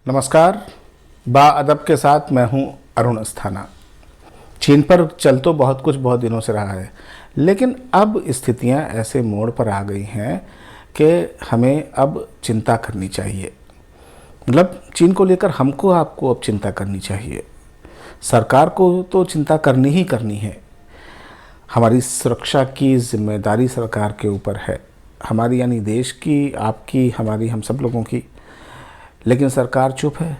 नमस्कार। बाअदब के साथ मैं हूं अरुण अस्थाना। चीन पर चल तो बहुत कुछ बहुत दिनों से रहा है, लेकिन अब स्थितियां ऐसे मोड़ पर आ गई हैं कि हमें अब चिंता करनी चाहिए। मतलब चीन को लेकर हमको आपको अब चिंता करनी चाहिए। सरकार को तो चिंता करनी ही करनी है। हमारी सुरक्षा की जिम्मेदारी सरकार के ऊपर है, हमारी यानी देश की, आपकी, हमारी, हम सब लोगों की। लेकिन सरकार चुप है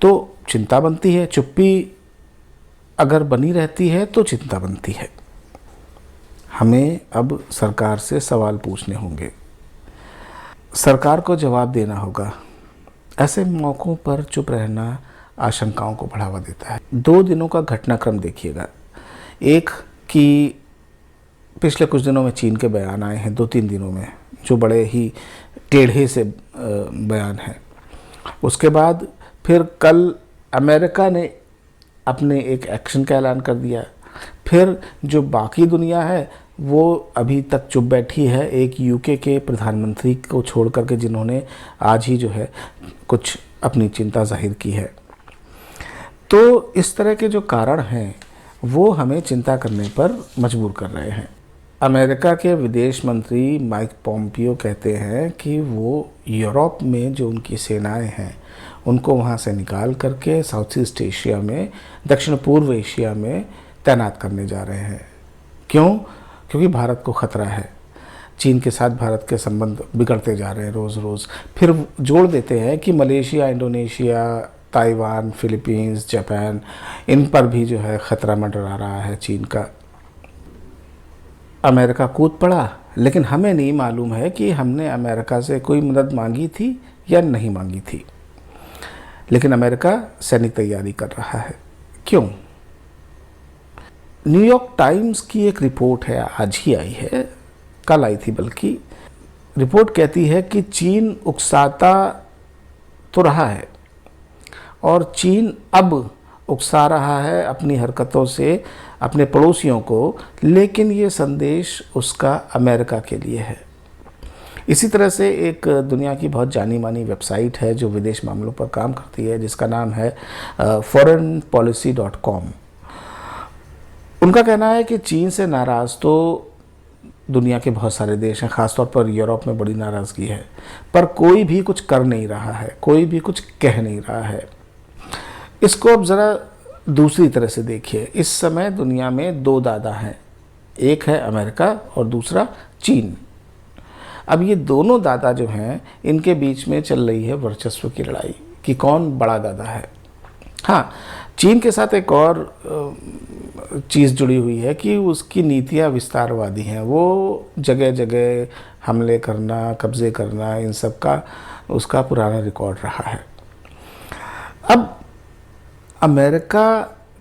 तो चिंता बनती है। चुप्पी अगर बनी रहती है तो चिंता बनती है। हमें अब सरकार से सवाल पूछने होंगे, सरकार को जवाब देना होगा। ऐसे मौक़ों पर चुप रहना आशंकाओं को बढ़ावा देता है। 2 दिनों का घटनाक्रम देखिएगा। एक कि पिछले कुछ दिनों में चीन के बयान आए हैं, 2-3 दिनों में, जो बड़े ही टेढ़े से बयान हैं। उसके बाद फिर कल अमेरिका ने अपने एक एक्शन का ऐलान कर दिया। फिर जो बाकी दुनिया है वो अभी तक चुप बैठी है, एक यूके के प्रधानमंत्री को छोड़ करके, जिन्होंने आज ही जो है कुछ अपनी चिंता जाहिर की है। तो इस तरह के जो कारण हैं वो हमें चिंता करने पर मजबूर कर रहे हैं। अमेरिका के विदेश मंत्री माइक पोम्पियो कहते हैं कि वो यूरोप में जो उनकी सेनाएं हैं उनको वहाँ से निकाल करके साउथ ईस्ट एशिया में, दक्षिण पूर्व एशिया में तैनात करने जा रहे हैं। क्यों? क्योंकि भारत को ख़तरा है। चीन के साथ भारत के संबंध बिगड़ते जा रहे हैं रोज़ रोज़। फिर जोड़ देते हैं कि Malaysia, Indonesia, Taiwan, Philippines, Japan, इन पर भी जो है ख़तरा मंडरा रहा है चीन का। अमेरिका कूद पड़ा, लेकिन हमें नहीं मालूम है कि हमने अमेरिका से कोई मदद मांगी थी या नहीं मांगी थी। लेकिन अमेरिका सैनिक तैयारी कर रहा है। क्यों? न्यूयॉर्क टाइम्स की एक रिपोर्ट है, आज ही आई है, कल आई थी बल्कि। रिपोर्ट कहती है कि चीन उकसाता तो रहा है और चीन अब उकसा रहा है अपनी हरकतों से अपने पड़ोसियों को, लेकिन ये संदेश उसका अमेरिका के लिए है। इसी तरह से एक दुनिया की बहुत जानी मानी वेबसाइट है जो विदेश मामलों पर काम करती है, जिसका नाम है foreignpolicy.com। उनका कहना है कि चीन से नाराज़ तो दुनिया के बहुत सारे देश हैं, ख़ासतौर पर यूरोप में बड़ी नाराज़गी है, पर कोई भी कुछ कर नहीं रहा है, कोई भी कुछ कह नहीं रहा है। इसको अब ज़रा दूसरी तरह से देखिए। इस समय दुनिया में 2 दादा हैं, एक है अमेरिका और दूसरा चीन। अब ये दोनों दादा जो हैं, इनके बीच में चल रही है वर्चस्व की लड़ाई कि कौन बड़ा दादा है। हाँ, चीन के साथ एक और चीज़ जुड़ी हुई है कि उसकी नीतियाँ विस्तारवादी हैं। वो जगह जगह हमले करना, कब्ज़े करना, इन सब का उसका पुराना रिकॉर्ड रहा है। अब अमेरिका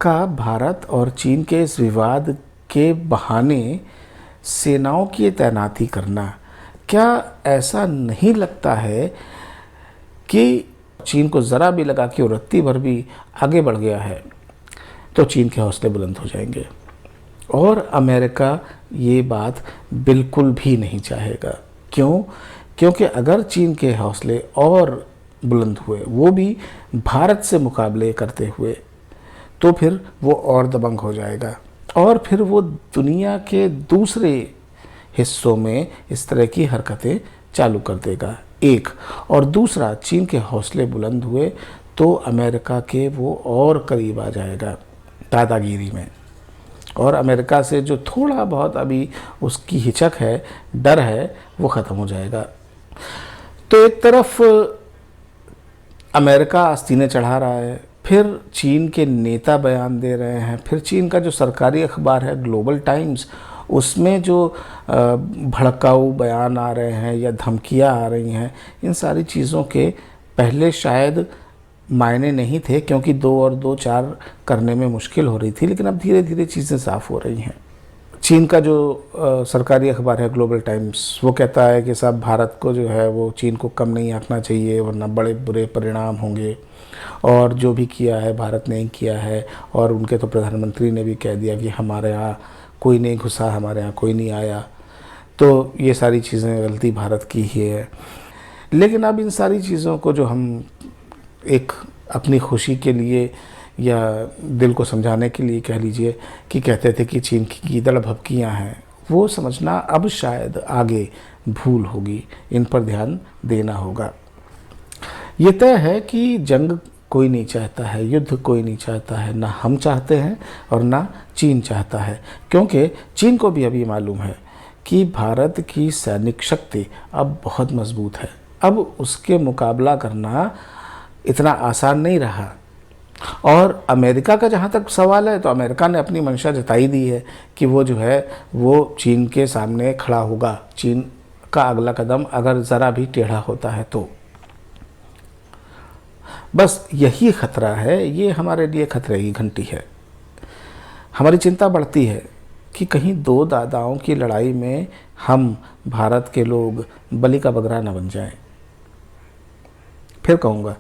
का भारत और चीन के इस विवाद के बहाने सेनाओं की तैनाती करना, क्या ऐसा नहीं लगता है कि चीन को ज़रा भी लगा कि वो रत्ती भर भी आगे बढ़ गया है तो चीन के हौसले बुलंद हो जाएंगे? और अमेरिका ये बात बिल्कुल भी नहीं चाहेगा। क्यों? क्योंकि अगर चीन के हौसले और बुलंद हुए, वो भी भारत से मुकाबले करते हुए, तो फिर वो और दबंग हो जाएगा और फिर वो दुनिया के दूसरे हिस्सों में इस तरह की हरकतें चालू कर देगा। एक और दूसरा, चीन के हौसले बुलंद हुए तो अमेरिका के वो और करीब आ जाएगा दादागिरी में, और अमेरिका से जो थोड़ा बहुत अभी उसकी हिचक है, डर है, वो ख़त्म हो जाएगा। तो एक तरफ अमेरिका आस्तीनें चढ़ा रहा है, फिर चीन के नेता बयान दे रहे हैं, फिर चीन का जो सरकारी अखबार है ग्लोबल टाइम्स, उसमें जो भड़काऊ बयान आ रहे हैं या धमकियां आ रही हैं, इन सारी चीज़ों के पहले शायद मायने नहीं थे, क्योंकि 2 और 2 4 करने में मुश्किल हो रही थी, लेकिन अब धीरे धीरे चीज़ें साफ़ हो रही हैं। चीन का जो सरकारी अखबार है ग्लोबल टाइम्स, वो कहता है कि साहब भारत को जो है वो चीन को कम नहीं आंकना चाहिए, वरना बड़े बुरे परिणाम होंगे। और जो भी किया है भारत ने ही किया है, और उनके तो प्रधानमंत्री ने भी कह दिया कि हमारे यहाँ कोई नहीं घुसा, हमारे यहाँ कोई नहीं आया, तो ये सारी चीज़ें गलती भारत की ही है। लेकिन अब इन सारी चीज़ों को जो हम एक अपनी खुशी के लिए या दिल को समझाने के लिए कह लीजिए कि कहते थे कि चीन की गीदड़ भभकियाँ हैं, वो समझना अब शायद आगे भूल होगी। इन पर ध्यान देना होगा। ये तय है कि जंग कोई नहीं चाहता है, युद्ध कोई नहीं चाहता है, ना हम चाहते हैं और ना चीन चाहता है, क्योंकि चीन को भी अभी मालूम है कि भारत की सैनिक शक्ति अब बहुत मजबूत है। अब उसके मुकाबला करना इतना आसान नहीं रहा। और अमेरिका का जहाँ तक सवाल है, तो अमेरिका ने अपनी मंशा जताई दी है कि वो जो है वो चीन के सामने खड़ा होगा, चीन का अगला कदम अगर ज़रा भी टेढ़ा होता है तो। बस यही खतरा है, ये हमारे लिए खतरे की घंटी है। हमारी चिंता बढ़ती है कि कहीं दो दादाओं की लड़ाई में हम भारत के लोग बलि का बकरा न बन जाएं। फिर कहूँगा,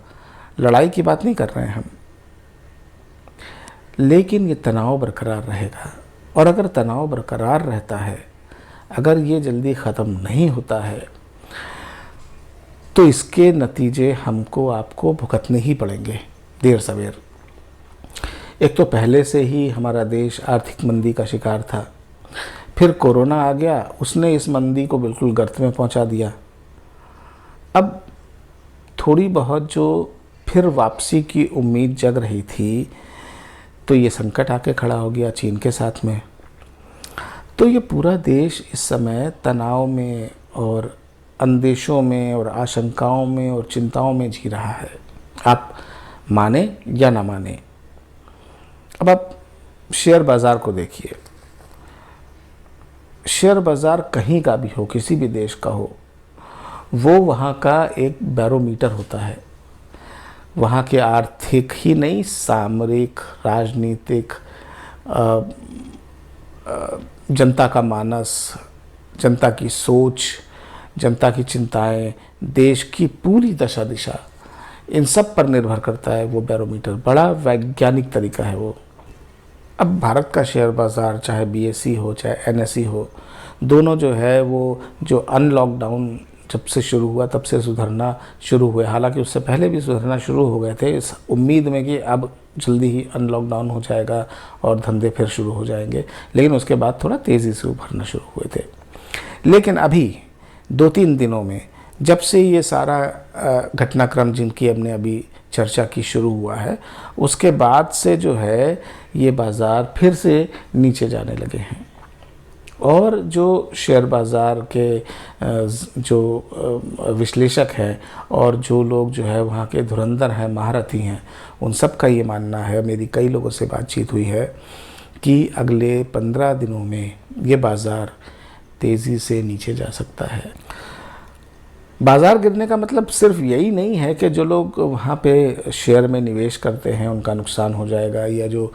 लड़ाई की बात नहीं कर रहे हैं हम, लेकिन ये तनाव बरकरार रहेगा। और अगर तनाव बरकरार रहता है, अगर ये जल्दी ख़त्म नहीं होता है, तो इसके नतीजे हमको आपको भुगतने ही पड़ेंगे देर सवेर। एक तो पहले से ही हमारा देश आर्थिक मंदी का शिकार था, फिर कोरोना आ गया, उसने इस मंदी को बिल्कुल गर्त में पहुंचा दिया। अब थोड़ी बहुत जो फिर वापसी की उम्मीद जग रही थी, तो ये संकट आके खड़ा हो गया चीन के साथ में। तो ये पूरा देश इस समय तनाव में और अंदेशों में और आशंकाओं में और चिंताओं में जी रहा है, आप माने या ना माने। अब आप शेयर बाज़ार को देखिए। शेयर बाज़ार कहीं का भी हो, किसी भी देश का हो, वो वहाँ का एक बैरोमीटर होता है। वहाँ के आर्थिक ही नहीं, सामरिक, राजनीतिक, जनता का मानस, जनता की सोच, जनता की चिंताएं, देश की पूरी दशा दिशा, इन सब पर निर्भर करता है वो बैरोमीटर। बड़ा वैज्ञानिक तरीका है वो। अब भारत का शेयर बाज़ार, चाहे बीएसई हो चाहे एनएसई हो, दोनों जो है वो जो अनलॉकडाउन जब से शुरू हुआ तब से सुधरना शुरू हुए। हालांकि उससे पहले भी सुधरना शुरू हो गए थे, इस उम्मीद में कि अब जल्दी ही अनलॉकडाउन हो जाएगा और धंधे फिर शुरू हो जाएंगे, लेकिन उसके बाद थोड़ा तेज़ी से उभरना शुरू हुए थे। लेकिन अभी 2-3 दिनों में जब से ये सारा घटनाक्रम जिनकी हमने अभी चर्चा की शुरू हुआ है, उसके बाद से जो है ये बाज़ार फिर से नीचे जाने लगे हैं। और जो शेयर बाज़ार के जो विश्लेषक हैं और जो लोग जो है वहाँ के धुरंधर हैं, महारथी हैं, उन सब का ये मानना है, मेरी कई लोगों से बातचीत हुई है, कि अगले 15 दिनों में ये बाज़ार तेज़ी से नीचे जा सकता है। बाज़ार गिरने का मतलब सिर्फ यही नहीं है कि जो लोग वहाँ पे शेयर में निवेश करते हैं उनका नुकसान हो जाएगा, या जो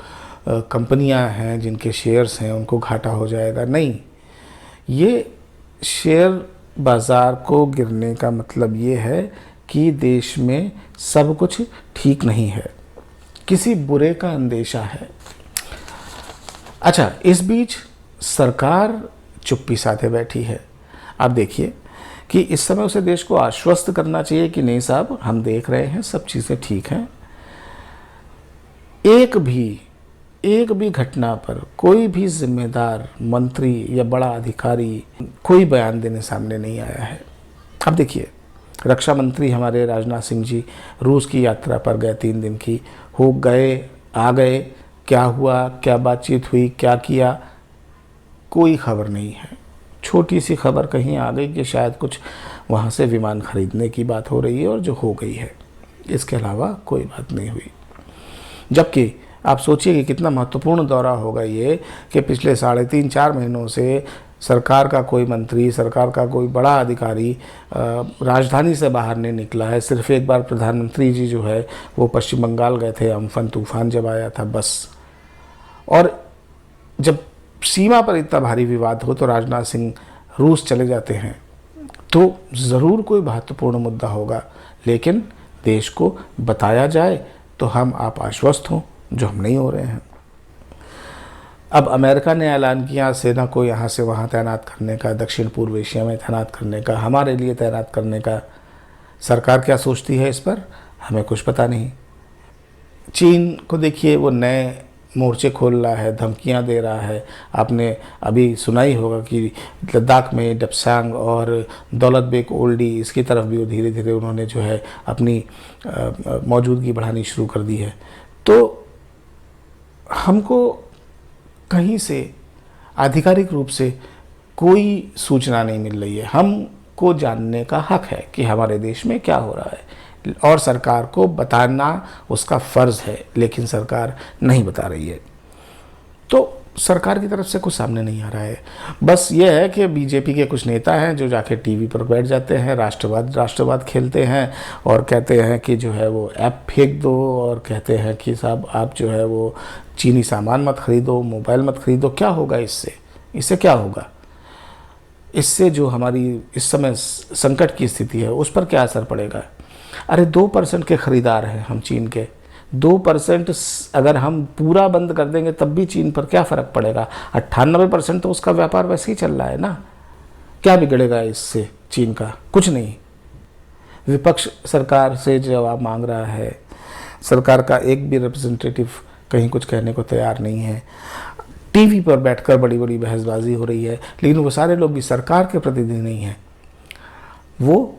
कंपनियां हैं जिनके शेयर्स हैं उनको घाटा हो जाएगा। नहीं, ये शेयर बाज़ार को गिरने का मतलब ये है कि देश में सब कुछ ठीक नहीं है, किसी बुरे का अंदेशा है। अच्छा, इस बीच सरकार चुप्पी साधे बैठी है। आप देखिए कि इस समय उसे देश को आश्वस्त करना चाहिए कि नहीं साहब, हम देख रहे हैं, सब चीज़ें ठीक हैं। एक भी घटना पर कोई भी जिम्मेदार मंत्री या बड़ा अधिकारी कोई बयान देने सामने नहीं आया है। अब देखिए, रक्षा मंत्री हमारे राजनाथ सिंह जी रूस की यात्रा पर गए, 3 दिन की, हो गए, आ गए, क्या हुआ, क्या बातचीत हुई, क्या किया, कोई खबर नहीं है। छोटी सी खबर कहीं आ गई कि शायद कुछ वहाँ से विमान खरीदने की बात हो रही है, और जो हो गई है, इसके अलावा कोई बात नहीं हुई। जबकि आप सोचिए कि कितना महत्वपूर्ण दौरा होगा ये, कि पिछले 3.5-4 महीनों से सरकार का कोई मंत्री, सरकार का कोई बड़ा अधिकारी राजधानी से बाहर नहीं निकला है। सिर्फ एक बार प्रधानमंत्री जी जो है वो पश्चिम बंगाल गए थे, अम्फन तूफान जब आया था, बस। और जब सीमा पर इतना भारी विवाद हो तो राजनाथ सिंह रूस चले जाते हैं, तो ज़रूर कोई महत्वपूर्ण मुद्दा होगा, लेकिन देश को बताया जाए तो हम आप आश्वस्त हों, जो हम नहीं हो रहे हैं। अब अमेरिका ने ऐलान किया सेना को यहाँ से वहाँ तैनात करने का, दक्षिण पूर्व एशिया में तैनात करने का, हमारे लिए तैनात करने का। सरकार क्या सोचती है इस पर? हमें कुछ पता नहीं। चीन को देखिए, वो नए मोर्चे खोल रहा है, धमकियां दे रहा है। आपने अभी सुना ही होगा कि लद्दाख में डपसांग और दौलत बेग ओल्डी, इसकी तरफ भी वो धीरे धीरे उन्होंने जो है अपनी मौजूदगी बढ़ानी शुरू कर दी है। तो हमको कहीं से आधिकारिक रूप से कोई सूचना नहीं मिल रही है। हमको जानने का हक है कि हमारे देश में क्या हो रहा है, और सरकार को बताना उसका फ़र्ज़ है, लेकिन सरकार नहीं बता रही है। तो सरकार की तरफ से कुछ सामने नहीं आ रहा है। बस ये है कि बीजेपी के कुछ नेता हैं जो जाके टीवी पर बैठ जाते हैं, राष्ट्रवाद खेलते हैं और कहते हैं कि जो है वो ऐप फेंक दो, और कहते हैं कि साहब आप जो है वो चीनी सामान मत खरीदो, मोबाइल मत खरीदो। क्या होगा इससे क्या होगा? इससे जो हमारी इस समय संकट की स्थिति है उस पर क्या असर पड़ेगा? अरे 2% के खरीदार हैं हम चीन के। 2% अगर हम पूरा बंद कर देंगे तब भी चीन पर क्या फ़र्क पड़ेगा? 98% तो उसका व्यापार वैसे ही चल रहा है ना। क्या बिगड़ेगा इससे चीन का? कुछ नहीं। विपक्ष सरकार से जवाब मांग रहा है, सरकार का एक भी रिप्रेजेंटेटिव कहीं कुछ कहने को तैयार नहीं है। टीवी पर बैठकर बड़ी बड़ी बहसबाजी हो रही है, लेकिन वो सारे लोग भी सरकार के प्रतिनिधि नहीं हैं, वो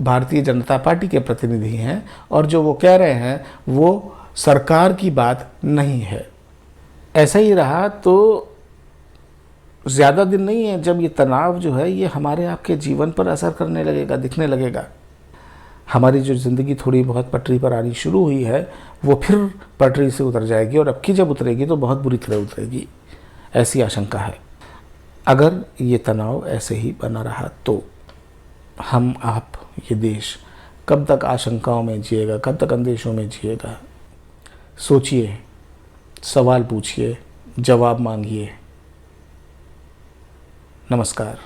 भारतीय जनता पार्टी के प्रतिनिधि हैं, और जो वो कह रहे हैं वो सरकार की बात नहीं है। ऐसा ही रहा तो ज़्यादा दिन नहीं है जब ये तनाव जो है ये हमारे आपके जीवन पर असर करने लगेगा, दिखने लगेगा। हमारी जो ज़िंदगी थोड़ी बहुत पटरी पर आनी शुरू हुई है वो फिर पटरी से उतर जाएगी, और अब की जब उतरेगी तो बहुत बुरी तरह उतरेगी, ऐसी आशंका है। अगर ये तनाव ऐसे ही बना रहा तो हम आप ये देश कब तक आशंकाओं में जिएगा, कब तक अंदेशों में जिएगा? सोचिए, सवाल पूछिए, जवाब मांगिए। नमस्कार।